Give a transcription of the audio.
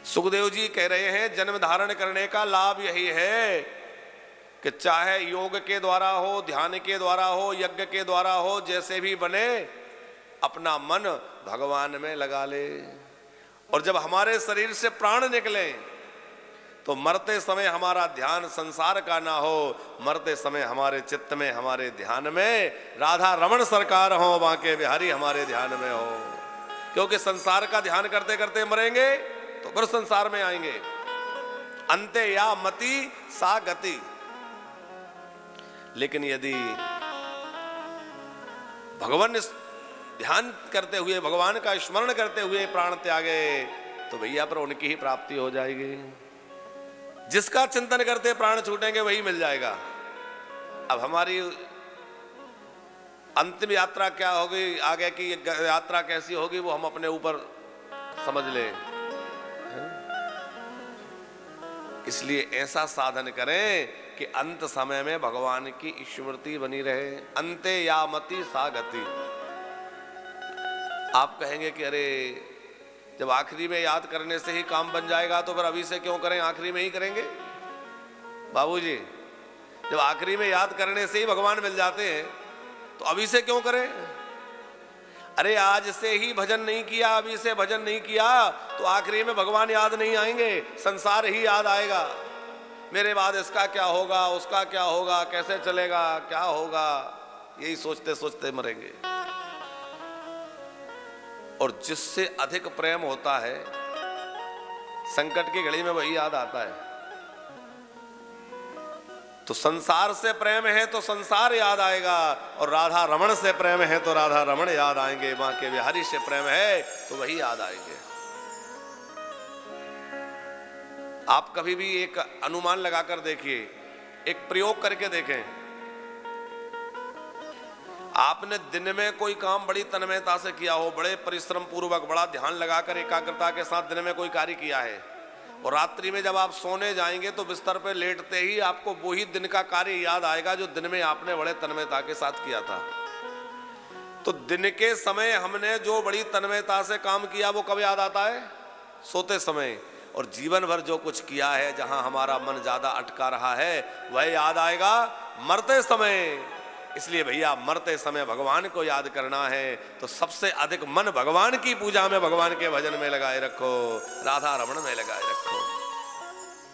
सुखदेव जी कह रहे हैं जन्म धारण करने का लाभ यही है कि चाहे योग के द्वारा हो, ध्यान के द्वारा हो, यज्ञ के द्वारा हो, जैसे भी बने अपना मन भगवान में लगा ले। और जब हमारे शरीर से प्राण निकले तो मरते समय हमारा ध्यान संसार का ना हो, मरते समय हमारे चित्त में, हमारे ध्यान में राधा रमण सरकार हो, बांके बिहारी हमारे ध्यान में हो। क्योंकि संसार का ध्यान करते करते मरेंगे तो फिर संसार में आएंगे। अंते या मति सा गति। लेकिन यदि भगवान ध्यान करते हुए, भगवान का स्मरण करते हुए प्राण त्यागे तो भैया पर उनकी ही प्राप्ति हो जाएगी। जिसका चिंतन करते प्राण छूटेंगे वही मिल जाएगा। अब हमारी अंतिम यात्रा क्या होगी, आगे की यात्रा कैसी होगी, वो हम अपने ऊपर समझ ले। इसलिए ऐसा साधन करें कि अंत समय में भगवान की स्मृति बनी रहे। अंते या मति सा गति। आप कहेंगे कि अरे जब आखिरी में याद करने से ही काम बन जाएगा तो फिर अभी से क्यों करें, आखिरी में ही करेंगे। बाबूजी, जब आखिरी में याद करने से ही भगवान मिल जाते हैं तो अभी से क्यों करें। अरे आज से ही भजन नहीं किया, अभी से भजन नहीं किया तो आखिरी में भगवान याद नहीं आएंगे, संसार ही याद आएगा। मेरे बाद इसका क्या होगा, उसका क्या होगा, कैसे चलेगा, क्या होगा, यही सोचते सोचते मरेंगे। और जिससे अधिक प्रेम होता है संकट की घड़ी में वही याद आता है। तो संसार से प्रेम है तो संसार याद आएगा, और राधा रमण से प्रेम है तो राधा रमण याद आएंगे। बांके बिहारी से प्रेम है तो वही याद आएंगे। आप कभी भी एक अनुमान लगाकर देखिए, एक प्रयोग करके देखें। आपने दिन में कोई काम बड़ी तन्मयता से किया हो, बड़े परिश्रम पूर्वक, बड़ा ध्यान लगाकर एकाग्रता के साथ दिन में कोई कार्य किया है, और रात्रि में जब आप सोने जाएंगे तो बिस्तर पर लेटते ही आपको वही दिन का कार्य याद आएगा जो दिन में आपने बड़े तन्मयता के साथ किया था। तो दिन के समय हमने जो बड़ी तन्मयता से काम किया वो कब याद आता है? सोते समय। और जीवन भर जो कुछ किया है, जहां हमारा मन ज्यादा अटका रहा है, वह याद आएगा मरते समय। इसलिए भैया मरते समय भगवान को याद करना है तो सबसे अधिक मन भगवान की पूजा में, भगवान के भजन में लगाए रखो, राधा रमण में लगाए रखो।